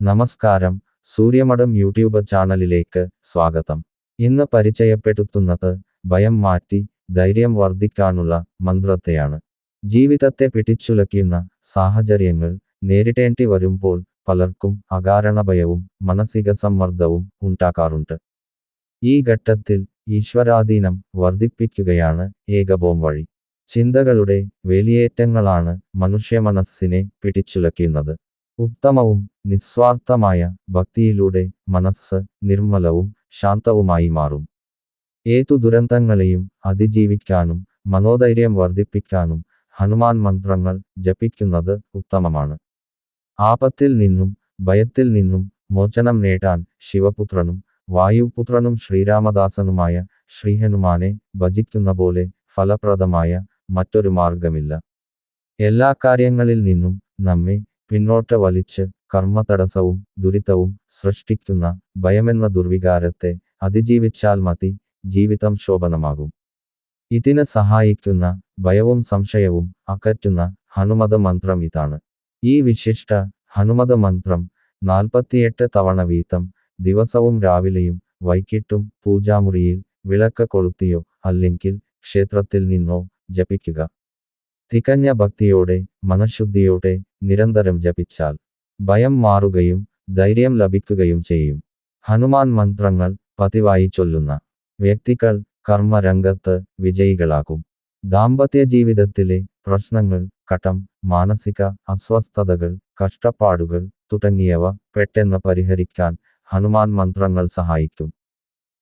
നമസ്കാരം, സൂര്യമഠം യൂട്യൂബ് ചാനലിലേക്ക് സ്വാഗതം. ഇന്ന് പരിചയപ്പെടുത്തുന്നത് ഭയം മാറ്റി ധൈര്യം വർദ്ധിക്കാനുള്ള മന്ത്രത്തെയാണ്. ജീവിതത്തെ പിടിച്ചുലയ്ക്കുന്ന സാഹചര്യങ്ങൾ നേരിടേണ്ടി വരുമ്പോൾ പലർക്കും അകാരണ ഭയവും മാനസിക സമ്മർദ്ദവും ഉണ്ടാകാറുണ്ട്. ഈ ഘട്ടത്തിൽ ഈശ്വരാധീനം വർദ്ധിപ്പിക്കുകയാണ് ഏകബോം വഴി. ചിന്തകളുടെ വേലിയേറ്റങ്ങളാണ് മനുഷ്യമനസ്സിനെ പിടിച്ചുലയ്ക്കുന്നത്. ഉത്തമവും നിസ്വാർത്ഥമായ ഭക്തിയിലൂടെ മനസ്സ് നിർമ്മലവും ശാന്തവുമായി മാറും. ഏതു ദുരന്തങ്ങളെയും അതിജീവിക്കാനും മനോധൈര്യം വർദ്ധിപ്പിക്കാനും ഹനുമാൻ മന്ത്രങ്ങൾ ജപിക്കുന്നത് ഉത്തമമാണ്. ആപത്തിൽ നിന്നും ഭയത്തിൽ നിന്നും മോചനം നേടാൻ ശിവപുത്രനും വായുപുത്രനും ശ്രീരാമദാസനുമായ ശ്രീഹനുമാനെ ഭജിക്കുന്ന പോലെ ഫലപ്രദമായ മറ്റൊരു മാർഗമില്ല. എല്ലാ കാര്യങ്ങളിൽ നിന്നും നമ്മെ പിന്നോട്ട് വലിച്ച് കർമ്മതടസ്സവും ദുരിതവും സൃഷ്ടിക്കുന്ന ഭയമെന്ന ദുർവികാരത്തെ അതിജീവിച്ചാൽ മതി, ജീവിതം ശോഭനമാകും. ഇതിന് സഹായിക്കുന്ന ഭയവും സംശയവും അകറ്റുന്ന ഹനുമത മന്ത്രം ഇതാണ്. ഈ വിശിഷ്ട ഹനുമത മന്ത്രം 48 തവണ വീതം ദിവസവും രാവിലെയും വൈകിട്ടും പൂജാമുറിയിൽ വിളക്ക് കൊളുത്തിയോ അല്ലെങ്കിൽ ക്ഷേത്രത്തിൽ നിന്നോ ജപിക്കുക. തികഞ്ഞ ഭക്തിയോടെ മനഃശുദ്ധിയോടെ നിരന്തരം ജപിച്ചാൽ ഭയം മാറുകയും ധൈര്യം ലഭിക്കുകയും ചെയ്യും. ഹനുമാൻ മന്ത്രങ്ങൾ പതിവായി ചൊല്ലുന്ന വ്യക്തികൾ കർമ്മരംഗത്ത് വിജയികളാകും. ദാമ്പത്യ ജീവിതത്തിലെ പ്രശ്നങ്ങൾ, കടം, മാനസിക അസ്വസ്ഥതകൾ, കഷ്ടപ്പാടുകൾ തുടങ്ങിയവ പെട്ടെന്ന് പരിഹരിക്കാൻ ഹനുമാൻ മന്ത്രങ്ങൾ സഹായിക്കും.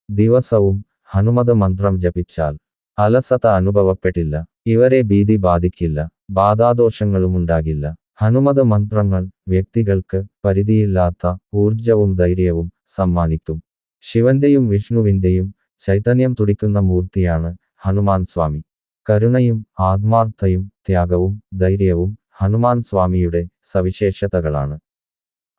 ദിവസവും ഹനുമത മന്ത്രം ജപിച്ചാൽ അലസത അനുഭവപ്പെടില്ല. ഇവരെ ഭീതി ബാധിക്കില്ല. ബാധാദോഷങ്ങളുമുണ്ടാകില്ല. ഹനുമത മന്ത്രങ്ങൾ വ്യക്തികൾക്ക് പരിധിയില്ലാത്ത ഊർജവും ധൈര്യവും സമ്മാനിക്കും. ശിവന്റെയും വിഷ്ണുവിന്റെയും ചൈതന്യം തുടിക്കുന്ന മൂർത്തിയാണ് ഹനുമാൻ സ്വാമി. കരുണയും ആത്മാർത്ഥയും ത്യാഗവും ധൈര്യവും ഹനുമാൻ സ്വാമിയുടെ സവിശേഷതകളാണ്.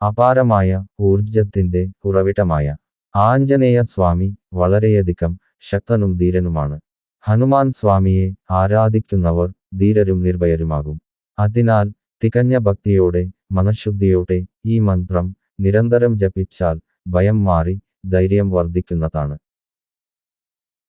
അപാരമായ ഊർജത്തിന്റെ ഉറവിടമായ ആഞ്ജനേയ സ്വാമി വളരെയധികം ശക്തനും ധീരനുമാണ്. ഹനുമാൻ സ്വാമിയെ ആരാധിക്കുന്നവർ ധീരരും നിർഭയരുമാകും. അതിനാൽ തികഞ്ഞ ഭക്തിയോടെ മനഃശുദ്ധിയോടെ ഈ മന്ത്രം നിരന്തരം ജപിച്ചാൽ ഭയം മാറി ധൈര്യം വർദ്ധിക്കുന്നതാണ്.